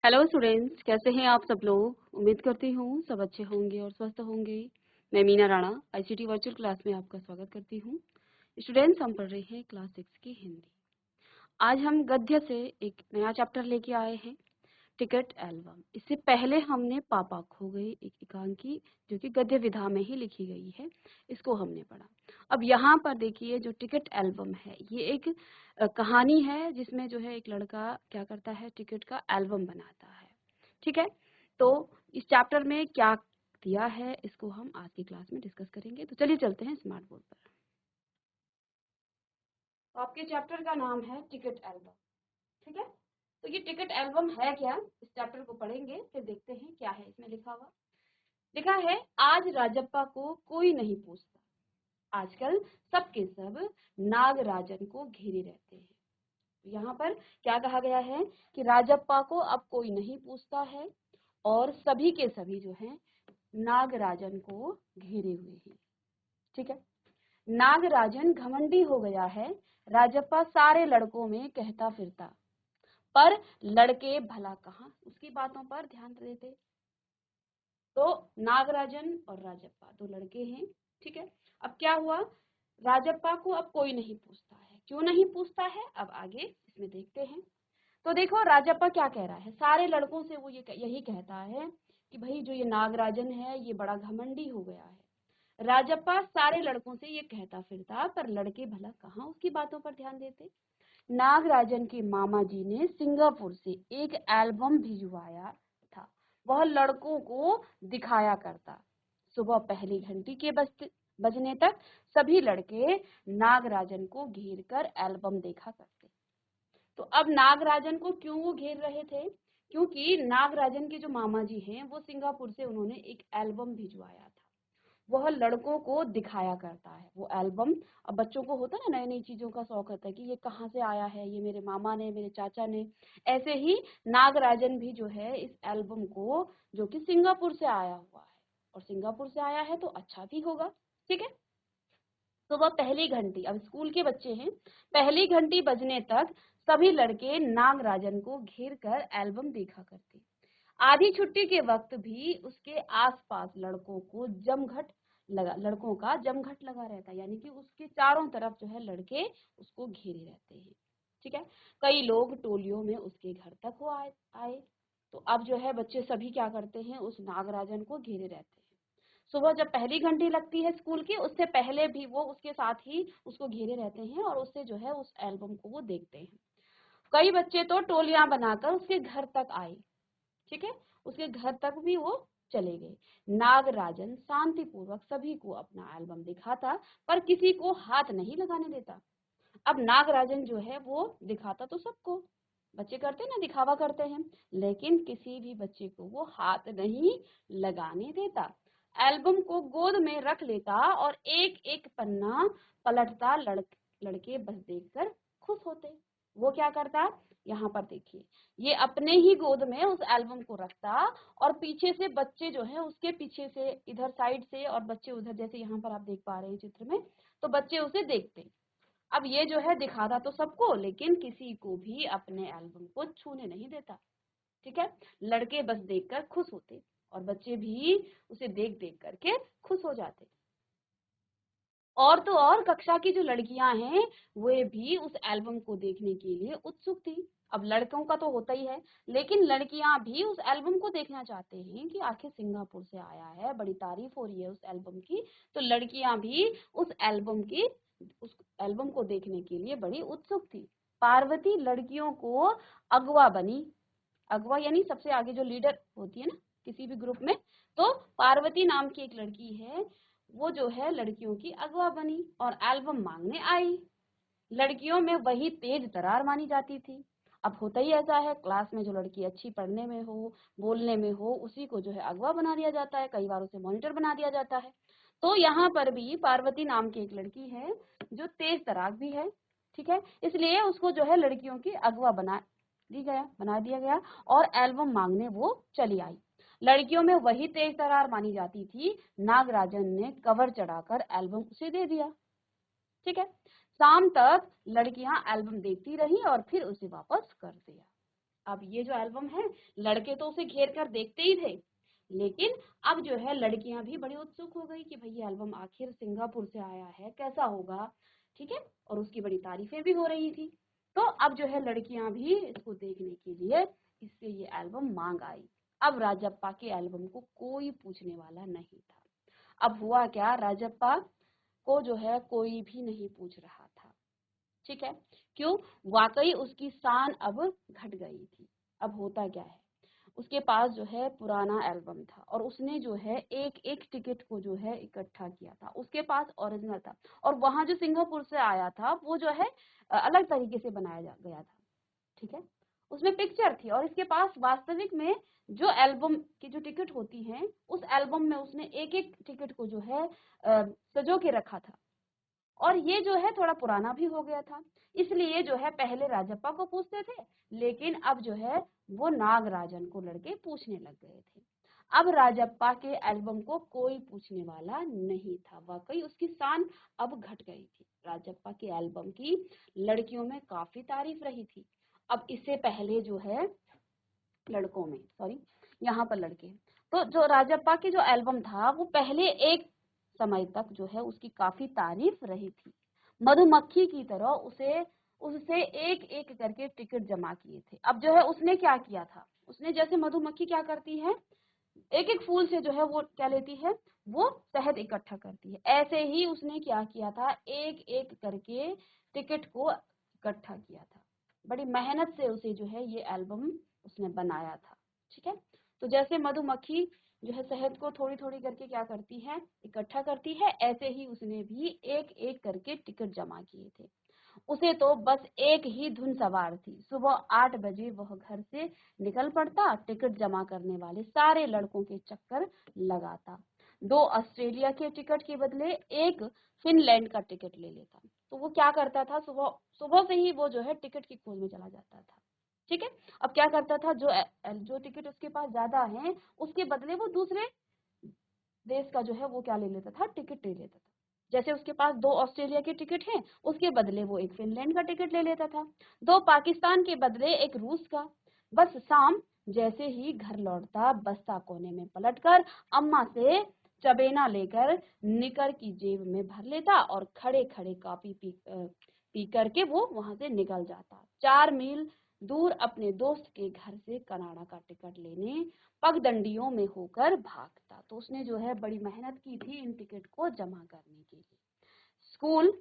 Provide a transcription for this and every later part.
Hello students, कैसे हैं आप सब लोग। उम्मीद करती हूँ सब अच्छे होंगे और स्वस्थ होंगे। मैं Meena Rana ICT virtual class में आपका स्वागत करती हूँ। स्टूडेंट्स, हम पढ़ रहे हैं क्लास 6 की हिंदी। आज हम गद्य से एक नया चैप्टर लेके आए हैं, टिकट एल्बम। इससे पहले हमने पापा खो गई एक एकांकी जो कि गद्य विधा में ही लिखी गई है, इसको हमने पढ़ा। अब यहाँ पर देखिए, जो टिकट एल्बम है ये एक कहानी है जिसमें जो है एक लड़का क्या करता है, टिकट का एल्बम बनाता है। ठीक है, तो इस चैप्टर में क्या दिया है इसको हम आज की क्लास में डिस्कस करेंगे। तो चलिए चलते हैं स्मार्ट बोर्ड पर। तो आपके चैप्टर का नाम है टिकट एल्बम। ठीक है, तो ये टिकट एल्बम है क्या, इस चैप्टर को पढ़ेंगे फिर देखते हैं क्या है इसमें लिखा हुआ। लिखा है, आज राजप्पा को कोई नहीं पूछता, आजकल सबके सब नागराजन को घेरे रहते हैं। यहाँ पर क्या कहा गया है कि राजप्पा को अब कोई नहीं पूछता है और सभी के सभी जो हैं नागराजन को घेरे हुए हैं। ठीक है, नागराजन घमंडी हो गया है, राजप्पा सारे लड़कों में कहता फिरता, पर लड़के भला कहाँ उसकी बातों पर ध्यान देते। तो नागराजन और राजप्पा दो लड़के हैं। ठीक है, अब क्या हुआ, राजप्पा को अब कोई नहीं पूछता है। क्यों नहीं पूछता है, अब आगे इसमें देखते हैं। तो देखो, राजप्पा क्या कह रहा है, सारे लड़कों से वो यही कहता है कि भाई जो ये नागराजन है ये बड़ा घमंडी हो गया है। राजप्पा सारे लड़कों से ये कहता फिरता, पर लड़के भला कहाँ उसकी बातों पर ध्यान देते। नागराजन के मामा जी ने सिंगापुर से एक एल्बम भिजवाया था, वह लड़कों को दिखाया करता। सुबह पहली घंटी के बजने तक सभी लड़के नागराजन को घेर कर एल्बम देखा करते। तो अब नागराजन को क्यों वो घेर रहे थे, क्योंकि नागराजन के जो मामा जी हैं वो सिंगापुर से उन्होंने एक एल्बम भिजवाया था, वह लड़कों को दिखाया करता है वो एल्बम। अब बच्चों को होता है ना, नई नई चीजों का शौक होता है कि ये कहाँ से आया है, ये मेरे मामा ने, मेरे चाचा ने। ऐसे ही नागराजन भी जो है इस एल्बम को, जो कि सिंगापुर से आया हुआ है और सिंगापुर से आया है तो अच्छा भी होगा। ठीक है, तो वह पहली घंटी, अब स्कूल के बच्चे हैं, पहली घंटी बजने तक सभी लड़के नागराजन को घेर कर एल्बम देखा करते। आधी छुट्टी के वक्त भी उसके आसपास लड़कों का जमघट लगा रहता है, यानी कि उसके चारों तरफ जो है लड़के उसको घेरे रहते हैं। ठीक है, कई लोग टोलियों में उसके घर तक हो आए। तो अब जो है बच्चे सभी क्या करते हैं, उस नागराजन को घेरे रहते हैं। सुबह जब पहली घंटी लगती है स्कूल की, उससे पहले भी वो उसके साथ ही उसको घेरे रहते हैं और उससे जो है उस एल्बम को वो देखते हैं। कई बच्चे तो टोलियां बनाकर उसके घर तक आए। ठीक है, उसके घर तक भी वो चले गए। नागराजन शांतिपूर्वक सभी को अपना एल्बम दिखाता, पर किसी को हाथ नहीं लगाने देता। अब नागराजन जो है वो दिखाता तो सबको, बच्चे करते ना, दिखावा करते हैं, लेकिन किसी भी बच्चे को वो हाथ नहीं लगाने देता। एल्बम को गोद में रख लेता और एक एक पन्ना पलटता। लड़के बस देखकर खुश होते। वो क्या करता, यहाँ पर देखिए, ये अपने ही गोद में उस एल्बम को रखता और पीछे से बच्चे जो है उसके पीछे से, इधर साइड से और बच्चे उधर, जैसे यहाँ पर आप देख पा रहे हैं चित्र में, तो बच्चे उसे देखते। अब ये जो है दिखाता तो सबको, लेकिन किसी को भी अपने एल्बम को छूने नहीं देता। ठीक है, लड़के बस देखकर खुश होते और बच्चे भी उसे देख देख करके खुश हो जाते। और तो और कक्षा की जो लड़कियां हैं वे भी उस एल्बम को देखने के लिए उत्सुक थी। अब लड़कों का तो होता ही है, लेकिन लड़कियां भी उस एल्बम को देखना चाहते हैं कि आखिर सिंगापुर से आया है, बड़ी तारीफ हो रही है उस एल्बम की, तो लड़कियां भी उस एल्बम को देखने के लिए बड़ी उत्सुक थी। पार्वती लड़कियों को अगवा बनी। अगवा यानी सबसे आगे जो लीडर होती है ना किसी भी ग्रुप में, तो पार्वती नाम की एक लड़की है, वो जो है लड़कियों की अगवा बनी और एल्बम मांगने आई। लड़कियों में वही तेज तरार मानी जाती थी। अब होता ही ऐसा है, क्लास में जो लड़की अच्छी पढ़ने में हो, बोलने में हो, उसी को जो है अगवा बना दिया जाता है, कई बार उसे मॉनिटर बना दिया जाता है। तो यहाँ पर भी पार्वती नाम की एक लड़की है जो तेज तरार भी है। ठीक है, इसलिए उसको जो है लड़कियों की अगवा बना दिया गया और एल्बम मांगने वो चली आई। लड़कियों में वही तेज तरार मानी जाती थी। नागराजन ने कवर चढ़ाकर एल्बम उसे दे दिया। ठीक है, शाम तक लड़कियां एल्बम देखती रही और फिर उसे वापस कर दिया। अब ये जो एल्बम है, लड़के तो उसे घेर कर देखते ही थे, लेकिन अब जो है लड़कियां भी बड़ी उत्सुक हो गई कि भाई ये एल्बम आखिर सिंगापुर से आया है, कैसा होगा, ठीक है। और उसकी बड़ी तारीफें भी हो रही थी। तो अब जो है लड़कियां भी इसको देखने के लिए इससे ये एल्बम मांग आई। अब राजप्पा के एल्बम को कोई पूछने वाला नहीं था। अब हुआ क्या, राजप्पा को जो है कोई भी नहीं पूछ रहा था, ठीक है। क्यों? वाकई उसकी शान अब घट गई थी। अब होता क्या है, उसके पास जो है पुराना एल्बम था और उसने जो है एक एक टिकट को जो है इकट्ठा किया था। उसके पास ओरिजिनल था और वहां जो सिंगापुर से आया था वो जो है अलग तरीके से बनाया गया था, ठीक है। उसमें पिक्चर थी और इसके पास वास्तविक में जो एल्बम की जो टिकट होती हैं, उस एल्बम में उसने एक एक टिकट को जो है सजो के रखा था। और ये जो है थोड़ा पुराना भी हो गया था, इसलिए जो है पहले राजप्पा को पूछते थे, लेकिन अब जो है वो नागराजन को लड़के पूछने लग गए थे। अब राजप्पा के एल्बम को कोई पूछने वाला नहीं था। वाकई उसकी शान अब घट गई थी। राजप्पा के एल्बम की लड़कियों में काफी तारीफ रही थी। अब इससे पहले जो है लड़कों में, सॉरी, यहाँ पर लड़के, तो जो राजप्पा की जो एल्बम था वो पहले एक समय तक जो है उसकी काफी तारीफ रही थी। मधुमक्खी की तरह उसे उससे एक एक करके टिकट जमा किए थे। अब जो है उसने क्या किया था, उसने जैसे मधुमक्खी क्या करती है, एक एक फूल से जो है वो क्या लेती है, वो शहद इकट्ठा करती है, ऐसे ही उसने क्या किया था, एक एक करके टिकट को इकट्ठा किया था। बड़ी मेहनत से उसे जो है ये एल्बम उसने बनाया था, ठीक है। तो जैसे मधुमक्खी जो है शहद को थोड़ी थोड़ी करके क्या करती है, इकट्ठा करती है, ऐसे ही उसने भी एक एक करके टिकट जमा किए थे। उसे तो बस एक ही धुन सवार थी, सुबह 8 बजे वह घर से निकल पड़ता, टिकट जमा करने वाले सारे लड़कों के चक्कर लगाता, 2 ऑस्ट्रेलिया के टिकट के बदले एक फिनलैंड का टिकट ले लेता। तो वो क्या करता था, सुबह सुबह से ही वो जो है टिकट की खोज में चला जाता था, ठीक है। अब क्या करता था, जो टिकट उसके पास ज्यादा है उसके बदले वो दूसरे देश का जो है वो क्या ले लेता था, टिकट ले लेता था। जैसे उसके पास 2 ऑस्ट्रेलिया के टिकट हैं, उसके बदले वो एक फिनलैंड का टिकट ले लेता था, 2 पाकिस्तान के बदले एक रूस का। बस शाम जैसे ही घर लौटता, बस्ता कोने में पलटकर अम्मा से चबेना लेकर निकर की जेब में भर लेता और खड़े खड़े कॉफी पी करके वो वहां से निकल जाता, 4 मील दूर अपने दोस्त के घर से कनाडा का टिकट लेने पगडंडियों में होकर भागता। तो उसने जो है बड़ी मेहनत की थी इन टिकट को जमा करने के लिए। स्कूल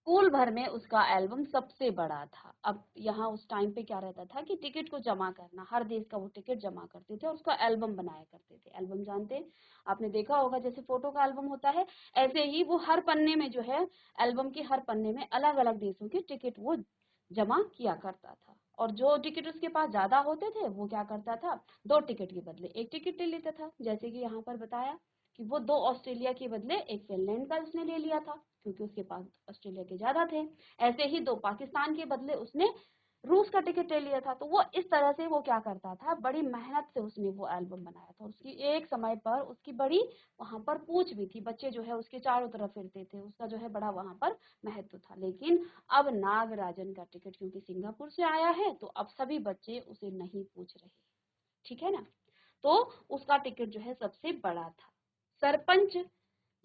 स्कूल भर में उसका एल्बम सबसे बड़ा था। अब यहाँ उस टाइम पे क्या रहता था कि टिकट को जमा करना, हर देश का वो टिकट जमा करते थे और उसका एल्बम बनाया करते थे। एल्बम जानते हैं, आपने देखा होगा जैसे फोटो का एल्बम होता है, ऐसे ही वो हर पन्ने में जो है, एल्बम के हर पन्ने में अलग अलग देशों के टिकट वो जमा किया करता था। और जो टिकट उसके पास ज्यादा होते थे वो क्या करता था, 2 टिकट के बदले एक टिकट ले लेता था। जैसे कि यहाँ पर बताया कि वो 2 ऑस्ट्रेलिया के बदले एक फिनलैंड का उसने ले लिया था, क्योंकि उसके पास ऑस्ट्रेलिया के ज्यादा थे। ऐसे ही 2 पाकिस्तान के बदले उसने रूस का टिकट ले लिया था। तो वो इस तरह से वो क्या करता था, बड़ी मेहनत से उसने वो एल्बम बनाया था। उसकी एक समय पर उसकी बड़ी वहां पर पूछ भी थी, बच्चे जो है उसके चारों तरफ फिरते थे, उसका जो है बड़ा वहां पर महत्व था। लेकिन अब नागराजन का टिकट क्योंकि सिंगापुर से आया है, तो अब सभी बच्चे उसे नहीं पूछ रहे, ठीक है ना। तो उसका टिकट जो है सबसे बड़ा था। सरपंच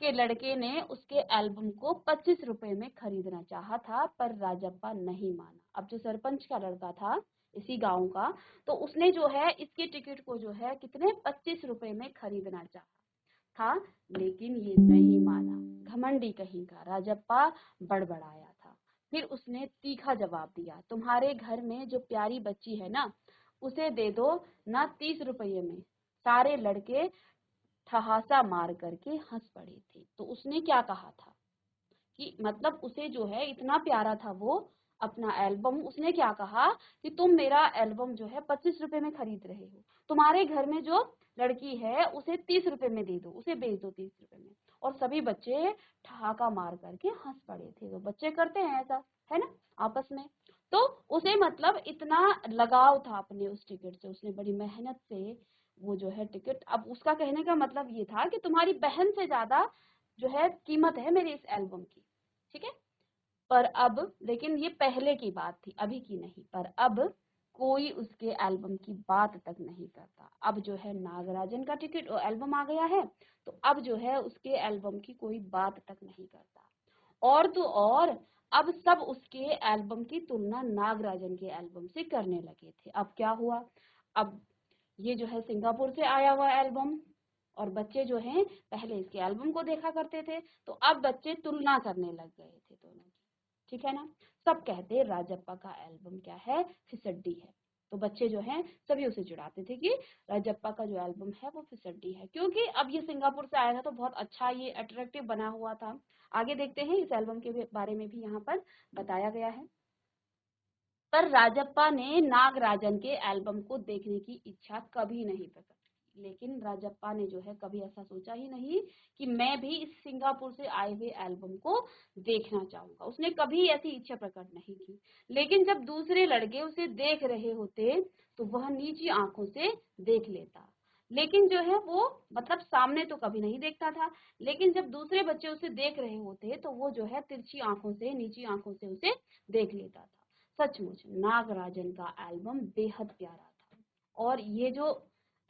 के लड़के ने उसके एल्बम को 25 रुपए में खरीदना चाहा था, पर राजप्पा नहीं माना। अब जो सरपंच का लड़का था इसी गांव का, तो उसने जो है इसके टिकट को जो है कितने 25 रुपए में खरीदना चाहा था, लेकिन ये नहीं माना। घमंडी कहीं का राजप्पा बड़बड़ाया था। फिर उसने तीखा जवाब दिया, तुम्हारे घर में जो प्यारी बच्ची है ना, उसे दे दो ना 30 रुपये में। सारे लड़के ठहासा मार करके हंस पड़े थे। तो उसने क्या कहा था कि मतलब उसे जो है इतना प्यारा था वो अपना एल्बम, उसने क्या कहा कि तुम मेरा एल्बम जो है 25 रुपए में खरीद रहे हो, तुम्हारे घर में जो लड़की है उसे 30 रुपए में दे दो, उसे बेच दो 30 रुपए में। और सभी बच्चे ठहाका मार करके हंस पड़े थे। तो बच्चे करते हैं ऐसा, है ना, आपस में। तो उसे मतलब इतना लगाव था अपने उस टिकट से, उसने बड़ी मेहनत से वो जो है टिकट, अब उसका कहने का मतलब ये था कि तुम्हारी बहन से ज्यादा जो है कीमत है मेरे इस एल्बम की, ठीक है। पर अब, लेकिन ये पहले की बात थी, अभी की नहीं, पर अब कोई उसके एल्बम की बात तक नहीं करता। अब जो है नागराजन का टिकट और एल्बम आ गया है, तो अब जो है उसके एल्बम की कोई बात तक नहीं करता। और तो और अब सब उसके एल्बम की तुलना नागराजन के एल्बम से करने लगे थे। अब क्या हुआ, अब ये जो है सिंगापुर से आया हुआ एल्बम, और बच्चे जो हैं पहले इसके एल्बम को देखा करते थे, तो अब बच्चे तुलना करने लग गए थे दोनों की। ठीक है ना। सब कहते राजप्पा का एल्बम क्या है, फिसड्डी है। तो बच्चे जो हैं सभी उसे चिढ़ाते थे कि राजप्पा का जो एल्बम है वो फिसड्डी है, क्योंकि अब ये सिंगापुर से आया था तो बहुत अच्छा, ये अट्रैक्टिव बना हुआ था। आगे देखते हैं, इस एल्बम के बारे में भी यहाँ पर बताया गया है। पर राजप्पा ने नागराजन के एल्बम को देखने की इच्छा कभी नहीं प्रकट की। लेकिन राजप्पा ने जो है कभी ऐसा सोचा ही नहीं कि मैं भी इस सिंगापुर से आए हुए एल्बम को देखना चाहूंगा। उसने कभी ऐसी इच्छा प्रकट नहीं की। लेकिन जब दूसरे लड़के उसे देख रहे होते तो वह नीची आंखों से देख लेता। लेकिन जो है वो, मतलब सामने तो कभी नहीं देखता था, लेकिन जब दूसरे बच्चे उसे देख रहे होते तो वो जो है तिरछी आंखों से, नीची आंखों से उसे देख लेता था। सचमुच नागराजन का एल्बम बेहद प्यारा था, और ये जो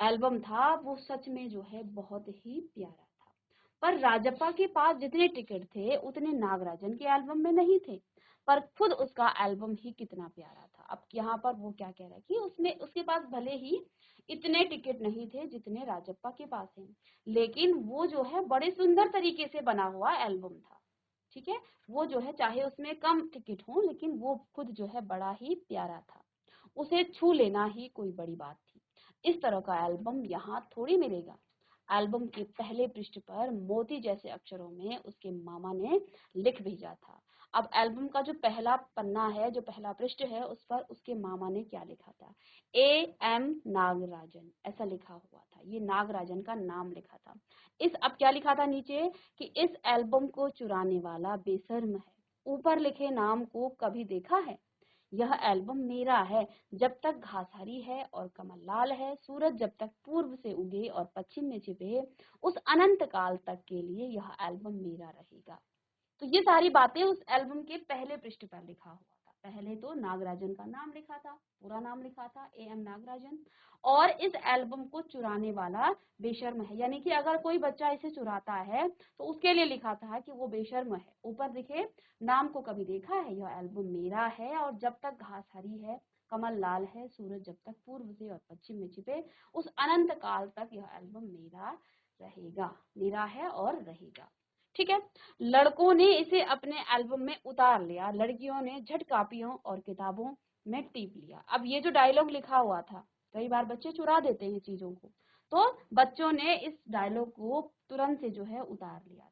एल्बम था वो सच में जो है बहुत ही प्यारा था। पर राजप्पा के पास जितने टिकट थे उतने नागराजन के एल्बम में नहीं थे। पर खुद उसका एल्बम ही कितना प्यारा था। अब यहाँ पर वो क्या कह रहा है कि उसने, उसके पास भले ही इतने टिकट नहीं थे जितने राजप्पा के पास हैं, लेकिन वो जो है बड़े सुंदर तरीके से बना हुआ एल्बम था। ठीक है, वो जो है चाहे उसमें कम टिकट हो, लेकिन वो खुद जो है बड़ा ही प्यारा था। उसे छू लेना ही कोई बड़ी बात थी। इस तरह का एल्बम यहाँ थोड़ी मिलेगा। एल्बम के पहले पृष्ठ पर मोती जैसे अक्षरों में उसके मामा ने लिख भेजा था। अब एल्बम का जो पहला पन्ना है, जो पहला पृष्ठ है, उस पर उसके मामा ने क्या लिखा था, AM नागराजन, ऐसा लिखा हुआ था। ये नागराजन का नाम लिखा था। इस, अब क्या लिखा था नीचे कि इस एल्बम को चुराने वाला बेशर्म है। ऊपर लिखे नाम को कभी देखा है? यह एल्बम मेरा है। जब तक घास हरी है और कमल लाल है, सूरज जब तक पूर्व से उगे और पश्चिम में छिपे, उस अनंत काल तक के लिए यह एल्बम मेरा रहेगा। तो ये सारी बातें उस एल्बम के पहले पृष्ठ पर लिखा हुआ था। पहले तो नागराजन का नाम लिखा था, पूरा नाम लिखा था AM नागराजन, और इस एल्बम को चुराने वाला बेशर्म है, यानी कि अगर कोई बच्चा इसे चुराता है तो उसके लिए लिखा था कि वो बेशर्म है। ऊपर लिखे नाम को कभी देखा है, यह एल्बम मेरा है, और जब तक घास हरी है, कमल लाल है, सूरज जब तक पूर्व से और पश्चिम में छिपे, उस अनंत काल तक यह एल्बम मेरा रहेगा, मेरा है और रहेगा। ठीक है। लड़कों ने इसे अपने एल्बम में उतार लिया, लड़कियों ने झट कापियों और किताबों में टीप लिया। अब ये जो डायलॉग लिखा हुआ था, कई बार बच्चे चुरा देते हैं चीजों को, तो बच्चों ने इस डायलॉग को तुरंत से जो है उतार लिया था।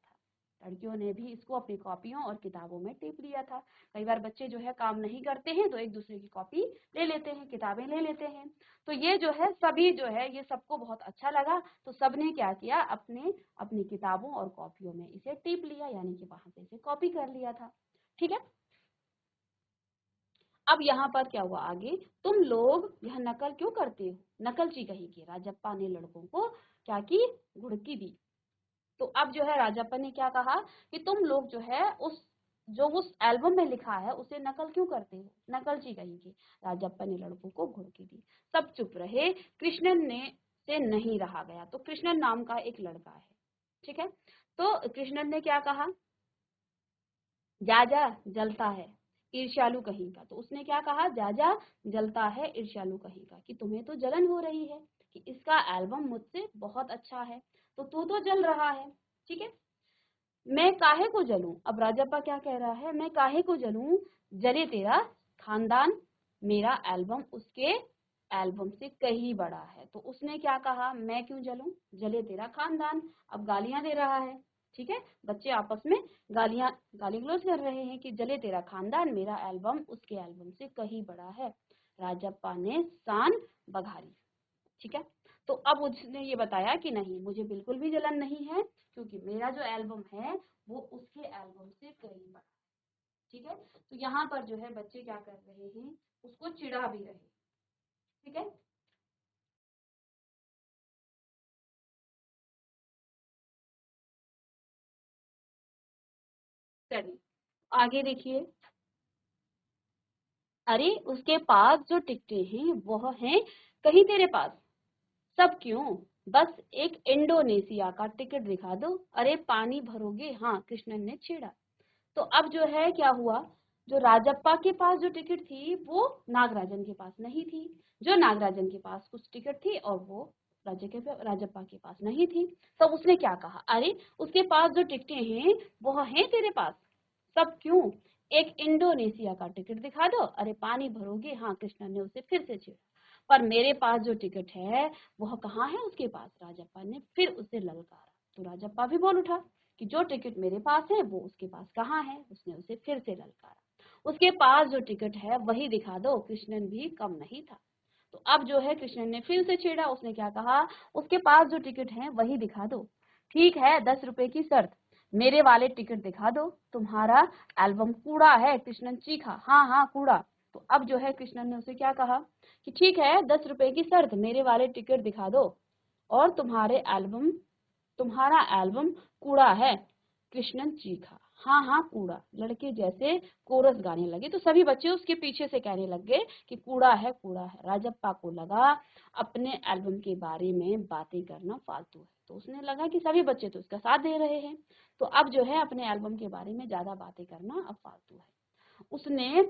लड़कियों ने भी इसको अपनी कॉपियों और किताबों में टिप लिया था। कई बार बच्चे जो है काम नहीं करते हैं तो एक दूसरे की कॉपी ले लेते हैं, किताबें ले लेते हैं। तो ये जो है सभी जो है, ये सबको बहुत अच्छा लगा, तो सबने क्या किया, अपने अपनी किताबों और कॉपियों में इसे टिप लिया, यानी कि वहां से इसे कॉपी कर लिया था। ठीक है। अब यहाँ पर क्या हुआ आगे, तुम लोग यह नकल क्यों करते हो, नकलची कही की। राजप्पा ने लड़कों को क्या की, घुड़की दी। तो अब जो है राजप्पा ने क्या कहा कि तुम लोग जो है उस एल्बम में लिखा है उसे नकल क्यों करते हो, नकलची कहेंगे। राजप्पा ने लड़कों को घुड़की दी। सब चुप रहे। कृष्णन ने से नहीं रहा गया। तो कृष्णन नाम का एक लड़का है, ठीक है। तो कृष्णन ने क्या कहा, जा जा जलता है ईर्ष्यालु कहीं का। तो उसने क्या कहा, जा जा जलता है ईर्ष्यालु कहीं का, कि तुम्हें तो जलन हो रही है कि इसका एल्बम मुझसे बहुत अच्छा है, तो तू तो जल रहा है। ठीक है। मैं काहे को जलूं, अब राजप्पा क्या कह रहा है, मैं काहे को जलूं, जले तेरा खानदान, मेरा एल्बम उसके एल्बम से कहीं बड़ा है। तो उसने क्या कहा, मैं क्यों जलूं, जले तेरा खानदान। अब गालियां दे रहा है। ठीक है, बच्चे आपस में गाली गलौज कर रहे हैं कि जले तेरा खानदान, मेरा एल्बम उसके एल्बम से कहीं बड़ा है। राजप्पा ने शान बघारी। ठीक है। तो अब उसने ये बताया कि नहीं, मुझे बिल्कुल भी जलन नहीं है, क्योंकि मेरा जो एल्बम है वो उसके एल्बम से कहीं बड़ा। ठीक है। तो यहाँ पर जो है बच्चे क्या कर रहे हैं, उसको चिढ़ा भी रहे। ठीक है। चलिए, आगे देखिए, अरे उसके पास जो टिकटें हैं वह हैं कहीं तेरे पास, सब क्यों, बस एक इंडोनेशिया का टिकट दिखा दो, अरे पानी भरोगे, हाँ कृष्णन ने छेड़ा। तो अब जो है क्या हुआ, जो राजप्पा के पास जो टिकट थी वो नागराजन के पास नहीं थी, जो नागराजन के पास कुछ टिकट थी और वो राजप्पा के पास नहीं थी। तो उसने क्या कहा, अरे उसके पास जो टिकटें हैं वो हैं तेरे पास, सब क्यों, एक इंडोनेशिया का टिकट दिखा दो, अरे पानी भरोगे, हाँ कृष्णा ने उसे फिर से छेड़ा। पर मेरे पास जो टिकट है वह कहाँ है उसके पास, राजप्पा ने फिर उसे ललकारा। तो राजप्पा भी बोल उठा कि जो टिकट मेरे पास है वो उसके पास कहाँ है, उसने उसे फिर से ललकारा। उसके पास जो टिकट है वही दिखा दो, कृष्णन भी कम नहीं था। तो अब जो है कृष्णन ने फिर से छेड़ा, उसने क्या कहा, उसके पास जो टिकट है वही दिखा दो, ठीक है 10 रुपए की शर्त, मेरे वाले टिकट दिखा दो, तुम्हारा एल्बम कूड़ा है, कृष्णन चीखा, हाँ हाँ कूड़ा। तो अब जो है कृष्णन ने उसे क्या कहा कि ठीक है 10 रुपए की शर्त, मेरे वाले टिकट दिखा दो और तुम्हारा एल्बम कूड़ा है, कृष्णन चीखा, हाँ हाँ कूड़ा। लड़के जैसे कोरस गाने लगे तो सभी बच्चे उसके पीछे से कहने लग गए कि कूड़ा है कूड़ा है। राजप्पा को लगा अपने एल्बम के बारे में बातें करना फालतू है, तो उसने लगा कि सभी बच्चे तो उसका साथ दे रहे हैं, तो अब जो है अपने एल्बम के बारे में ज्यादा बातें करना अब फालतू है। उसने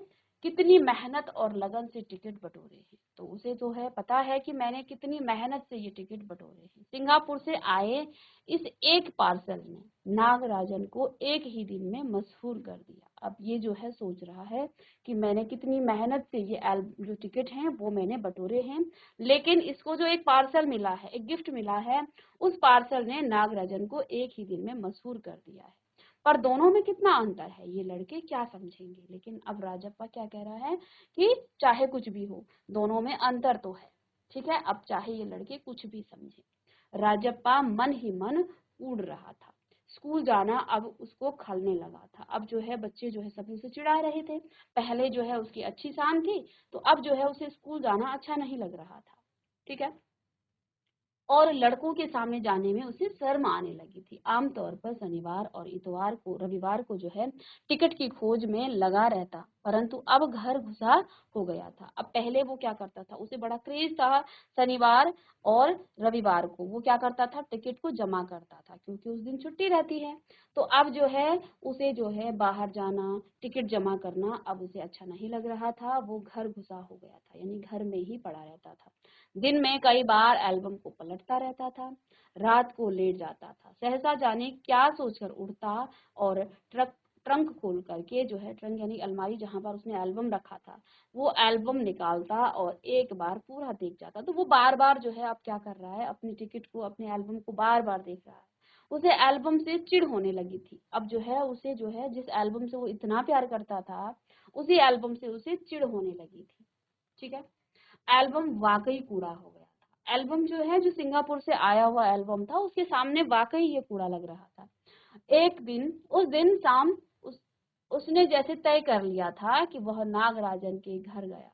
कितनी मेहनत और लगन से टिकट बटोरे हैं, तो उसे तो है पता है कि मैंने कितनी मेहनत से ये टिकट बटोरे हैं। सिंगापुर से आए इस एक पार्सल ने नागराजन को एक ही दिन में मशहूर कर दिया। अब ये जो है सोच रहा है कि मैंने कितनी मेहनत से ये जो टिकट हैं वो मैंने बटोरे हैं, लेकिन इसको जो एक पार्सल मिला है, एक गिफ्ट मिला है, उस पार्सल ने नागराजन को एक ही दिन में मशहूर कर दिया है। पर दोनों में कितना अंतर है ये लड़के क्या समझेंगे, लेकिन अब राजप्पा क्या कह रहा है कि चाहे कुछ भी हो दोनों में अंतर तो है, ठीक है, अब चाहे ये लड़के कुछ भी समझे। राजप्पा मन ही मन कूद रहा था, स्कूल जाना अब उसको खलने लगा था। अब जो है बच्चे जो है सभी उसे चिढ़ा रहे थे, पहले जो है उसकी अच्छी शान थी, तो अब जो है उसे स्कूल जाना अच्छा नहीं लग रहा था, ठीक है, और लड़कों के सामने जाने में उसे शर्म आने लगी थी। आमतौर पर शनिवार और इतवार को रविवार को जो है टिकट की खोज में लगा रहता, परंतु अब घर घुसा हो गया था। अब पहले वो क्या करता था, उसे बड़ा क्रेज था, शनिवार और रविवार को वो क्या करता था, टिकट को जमा करता था क्योंकि उस दिन छुट्टी रहती है। तो अब जो है उसे जो है बाहर जाना, टिकट जमा करना अब उसे अच्छा नहीं लग रहा था, वो घर घुसा हो गया था, यानी घर में ही पड़ा रहता था। दिन में कई बार एल्बम को पलटता रहता था, रात को लेट जाता था, सहसा जाने क्या सोचकर उठता और ट्रंक खोल करके जो है, ट्रंक यानी अलमारी जहां पर उसने एल्बम रखा था, वो एल्बम निकालता और एक बार पूरा देख जाता। तो वो बार बार जो है अब क्या कर रहा है, अपनी टिकट को अपने एल्बम को बार बार देख रहा है। उसे एल्बम से चिढ़ होने लगी थी। अब जो है उसे जो है जिस एल्बम से वो इतना प्यार करता था उसी एल्बम से उसे चिढ़ होने लगी थी, ठीक है। एल्बम वाकई कूड़ा हो गया था। एल्बम जो है जो सिंगापुर से आया हुआ एल्बम था उसके सामने वाकई ये कूड़ा लग रहा था। एक दिन उस दिन शाम उसने जैसे तय कर लिया था कि वह नागराजन के घर गया,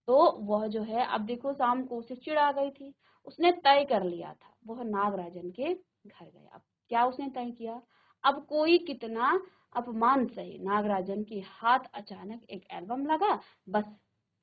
तो वह जो है अब देखो शाम को उसे चिढ़ आ गई थी, उसने तय कर लिया था वह नागराजन के घर गया। अब क्या उसने तय किया, अब कोई कितना अपमान सहे, नागराजन के हाथ अचानक एक एल्बम लगा, बस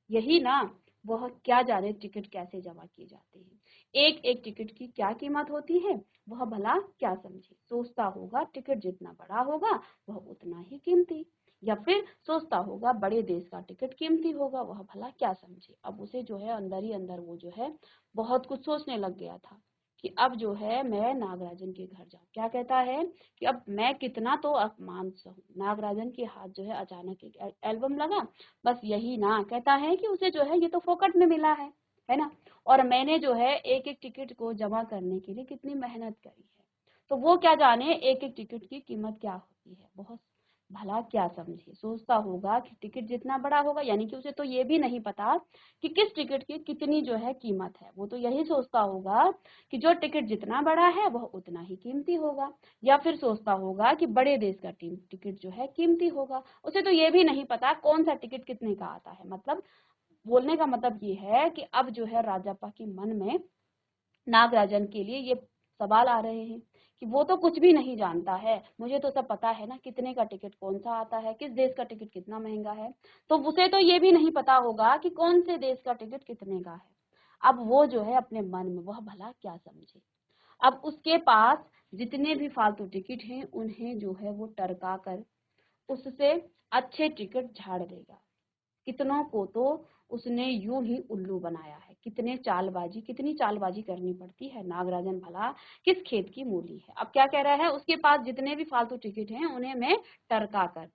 यही ना, वह क्या जाने टिकट कैसे जमा किए जाते हैं, एक एक टिकट की क्या कीमत होती है, वह भला क्या समझे, सोचता होगा टिकट जितना बड़ा होगा वह उतना ही कीमती, या फिर सोचता होगा बड़े देश का टिकट कीमती होगा, वह भला क्या समझे। अब उसे जो है अंदर ही अंदर वो जो है बहुत कुछ सोचने लग गया था कि अब जो है मैं नागराजन के घर जाऊं। क्या कहता है कि अब मैं कितना तो अपमान सहूं, नागराजन के हाथ जो है अचानक एक एल्बम लगा, बस यही ना, कहता है कि उसे जो है ये तो फोकट में मिला है ना, और मैंने जो है एक एक टिकट को जमा करने के लिए कितनी मेहनत करी है, तो वो क्या जाने एक एक टिकट की कीमत क्या होती है, बहुत भला क्या समझे, सोचता होगा कि टिकट जितना बड़ा होगा, यानी कि उसे तो ये भी नहीं पता कि किस टिकट की कितनी जो है कीमत है, वो तो यही सोचता होगा कि जो टिकट जितना बड़ा है वह उतना ही कीमती होगा, या फिर सोचता होगा कि बड़े देश का टिकट जो है कीमती होगा, उसे तो ये भी नहीं पता कौन सा टिकट कितने का आता है। मतलब बोलने का मतलब ये है कि अब जो है राजापा के मन में नागराजन के लिए ये सवाल आ रहे हैं कि वो तो कुछ भी नहीं जानता है, मुझे तो सब पता है ना, कितने का टिकट कौन सा आता है, किस देश का टिकट कितना महंगा है। तो उसे तो ये भी नहीं पता होगा कि कौन से देश का टिकट कितने का है। अब वो जो है अपने मन में वह भला क्या समझे। अब उसके पास जितने भी फालतू टिकट हैं उन्हें जो है वो टरका कर उससे अच्छे टिकट झाड़ देगा। कितनों को तो उसने यूं ही उल्लू बनाया है। कितनी चालबाजी करनी पड़ती है। नागराजन भला किस खेत की मूली है। अब क्या कह रहा है, उसके पास जितने भी फालतू टिकट हैं उन्हें मैं टरका कर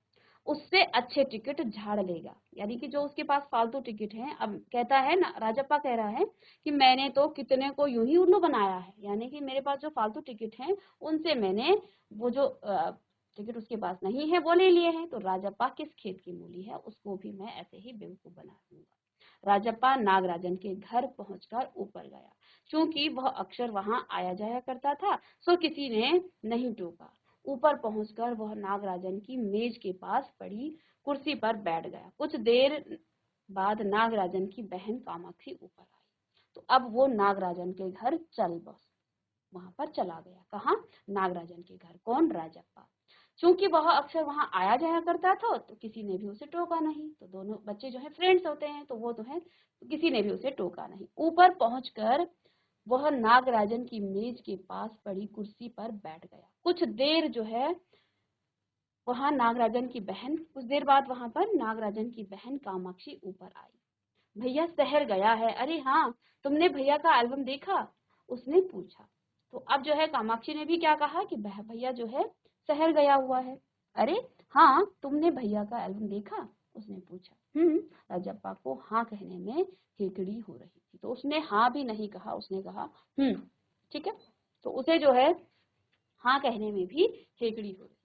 उससे अच्छे टिकट झाड़ लेगा। यानी कि जो उसके पास फालतू टिकट हैं, अब कहता है ना, राजप्पा कह रहा है कि मैंने तो कितने को यूं ही उल्लू बनाया है, यानी कि मेरे पास जो फालतू टिकट हैं उनसे मैंने वो जो टिकट उसके पास नहीं है वो ले लिए हैं। तो राजप्पा किस खेत की मूली है, उसको भी मैं ऐसे ही बेवकूफ बना दूंगा। राजप्पा नागराजन के घर पहुंचकर ऊपर गया। चूंकि वह अक्सर वहां आया जाया करता था, सो किसी ने नहीं टोका। ऊपर पहुंचकर वह नागराजन की मेज के पास पड़ी कुर्सी पर बैठ गया। कुछ देर बाद नागराजन की बहन कामाक्षी ऊपर आई। तो अब वो नागराजन के घर वहां पर चला गया। कहाँ? नागराजन के घर। कौन? राजप्पा। चूंकि वह अक्सर वहां आया जाया करता था तो किसी ने भी उसे टोका नहीं। तो दोनों बच्चे जो है फ्रेंड्स होते हैं, तो वो तो है, तो किसी ने भी उसे टोका नहीं। ऊपर पहुंचकर वह नागराजन की मेज के पास पड़ी कुर्सी पर बैठ गया। कुछ देर बाद वहां पर नागराजन की बहन कामाक्षी ऊपर आई। भैया शहर गया है। अरे हाँ, तुमने भैया का एल्बम देखा? उसने पूछा। तो अब जो है कामाक्षी ने भी क्या कहा कि भैया जो है शहर गया हुआ है। अरे हाँ, तुमने भैया का एल्बम देखा? उसने पूछा। राजप्पा को हाँ कहने में केकड़ी हो रही थी, तो उसने हाँ भी नहीं कहा, उसने कहा ठीक है। तो उसे जो है हाँ कहने में भी केकड़ी हो रही।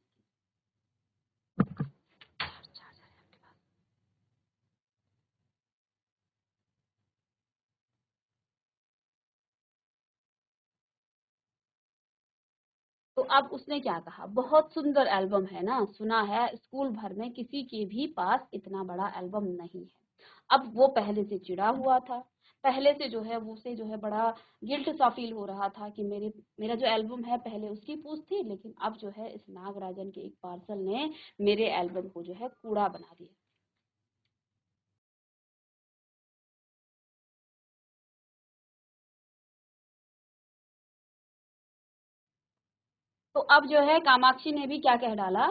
तो अब उसने क्या कहा, बहुत सुंदर एल्बम है ना, सुना है स्कूल भर में किसी के भी पास इतना बड़ा एल्बम नहीं है। अब वो पहले से चिढ़ा हुआ था। पहले से जो है वो उसे जो है बड़ा गिल्ट सा फील हो रहा था कि मेरा जो एल्बम है पहले उसकी पूछ थी, लेकिन अब जो है इस नागराजन के एक पार्सल ने मेरे एल्बम को जो है कूड़ा बना दिया। तो अब जो है कामाक्षी ने भी क्या कह डाला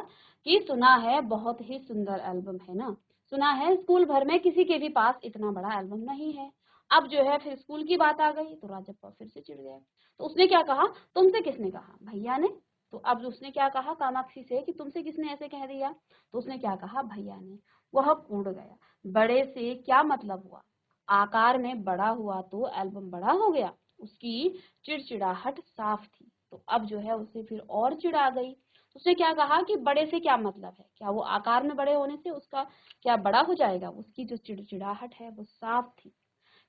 कि सुना है बहुत ही सुंदर एल्बम है ना, सुना है स्कूल भर में किसी के भी पास इतना बड़ा एल्बम नहीं है। अब जो है फिर स्कूल की बात आ गई तो राजप्पा फिर से चिढ़ गया। तो उसने क्या कहा, तुमसे किसने कहा? भैया ने। तो अब उसने क्या कहा कामाक्षी से कि तुमसे किसने ऐसे कह दिया? तो उसने क्या कहा, भैया ने। वह कूद गया। बड़े से क्या मतलब हुआ? आकार में बड़ा हुआ तो एल्बम बड़ा हो गया। उसकी चिड़चिड़ाहट साफ थी। तो अब जो है उसे फिर और चिढ़ आ गई। उसने क्या कहा कि बड़े से क्या मतलब है, क्या वो आकार में बड़े होने से उसका क्या बड़ा हो जाएगा? उसकी जो चिड़चिड़ाहट है वो साफ थी।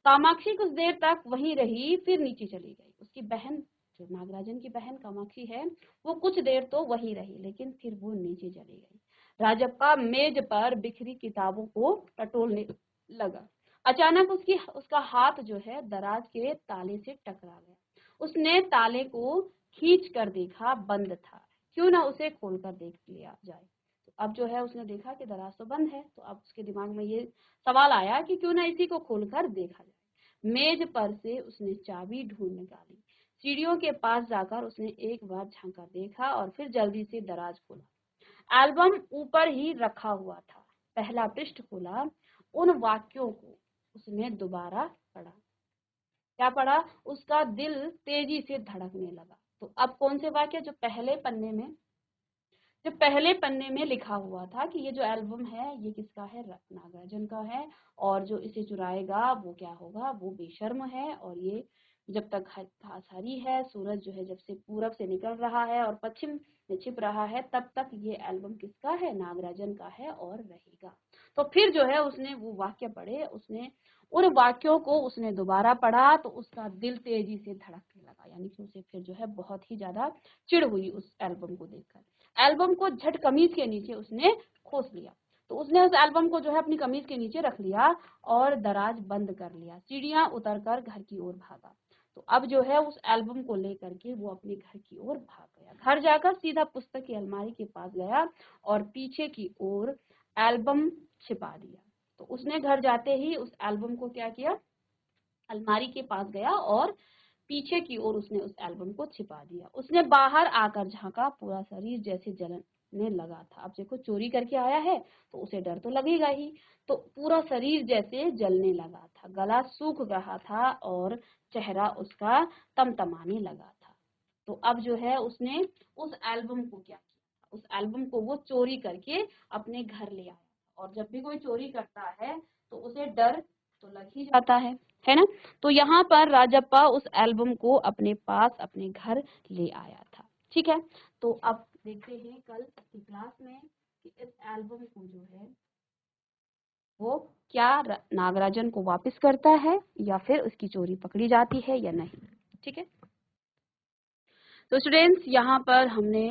कामाक्षी कुछ देर तक वहीं रही, फिर नीचे चली गई। उसकी बहन, जो नागराजन की बहन कामाक्षी है, वो कुछ देर तो वहीं रही, लेकिन फिर वो नीचे चली गई। राजप्पा मेज पर बिखरी किताबों को टटोलने लगा। अचानक उसका हाथ जो है दराज के ताले से टकरा गया। उसने ताले को खींच कर देखा, बंद था। क्यों ना उसे खोलकर देख लिया जाए। तो अब जो है उसने देखा कि दराज तो बंद है, तो अब उसके दिमाग में ये सवाल आया कि क्यों ना इसी को खोलकर देखा जाए। मेज पर से उसने चाबी ढूंढ निकाली। सीढ़ियों के पास जाकर उसने एक बार झांका देखा और फिर जल्दी से दराज खोला। एल्बम ऊपर ही रखा हुआ था। पहला पृष्ठ खोला। उन वाक्यों को उसने दोबारा पढ़ा। क्या पढ़ा? उसका दिल तेजी से धड़कने लगा। तो अब कौन से वाक्य? जो पहले पन्ने में लिखा हुआ था कि ये जो एल्बम है ये किसका है? नागार्जुन का है। और जो इसे चुराएगा वो क्या होगा? वो बेशर्म है। और ये जब तक घास हरी है, सूरज जो है जब से पूरब से निकल रहा है और पश्चिम में छिप रहा है, तब तक ये एल्बम किसका है? नागराजन का है और रहेगा। तो फिर जो है उसने वो वाक्य पढ़े। उसने उन वाक्यों को उसने दोबारा पढ़ा तो उसका दिल तेजी से धड़कने लगा। यानी कि उसे फिर जो है बहुत ही ज्यादा चिढ़ हुई उस एल्बम को देखकर। एल्बम को झट कमीज के नीचे उसने खोस लिया। तो उसने उस एल्बम को जो है अपनी कमीज के नीचे रख लिया और दराज बंद कर लिया। सीढ़ियां उतरकर घर की ओर भागा। तो अब जो है उस एल्बम को लेकर के वो अपने घर की ओर भाग गया। घर जाकर सीधा पुस्तक की अलमारी के पास गया और पीछे की ओर एल्बम छिपा दिया। तो उसने घर जाते ही उस एल्बम को क्या किया, अलमारी के पास गया और पीछे की ओर उसने उस एल्बम को छिपा दिया। उसने बाहर आकर झांका, पूरा शरीर जैसे जलने लगा था। अब देखो चोरी करके आया है तो उसे डर तो लगेगा ही, तो पूरा शरीर जैसे जलने लगा था, गला सूख रहा था और चेहरा उसका तमतमाने लगा था। तो अब जो है उसने उस एल्बम को क्या किया, उस एल्बम को वो चोरी करके अपने घर ले आया। और जब भी कोई चोरी करता है तो उसे डर तो लग ही जाता है ना। तो यहाँ पर राजप्पा उस एल्बम को अपने पास अपने घर ले आया था। ठीक है, तो अब देखते हैं कल की क्लास में कि इस एल्बम को जो है वो क्या नागराजन को वापस करता है या फिर उसकी चोरी पकड़ी जाती है या नहीं। ठीक है, तो स्टूडेंट्स यहाँ पर हमने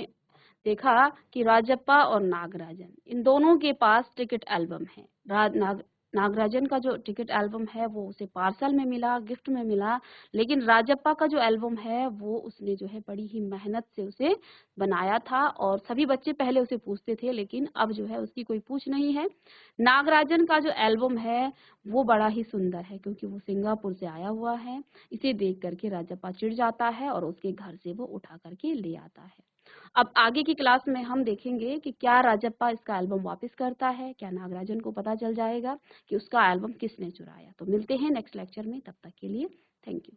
देखा कि राजप्पा और नागराजन इन दोनों के पास टिकट एल्बम है। नागराजन का जो टिकट एल्बम है वो उसे पार्सल में मिला, गिफ्ट में मिला, लेकिन राजप्पा का जो एल्बम है वो उसने जो है बड़ी ही मेहनत से उसे बनाया था और सभी बच्चे पहले उसे पूछते थे, लेकिन अब जो है उसकी कोई पूछ नहीं है। नागराजन का जो एल्बम है वो बड़ा ही सुंदर है क्योंकि वो सिंगापुर से आया हुआ है। इसे देख करके राजप्पा चिढ़ जाता है और उसके घर से वो उठा करके ले आता है। अब आगे की क्लास में हम देखेंगे कि क्या राजप्पा इसका एल्बम वापस करता है, क्या नागराजन को पता चल जाएगा कि उसका एल्बम किसने चुराया। तो मिलते हैं नेक्स्ट लेक्चर में, तब तक के लिए थैंक यू।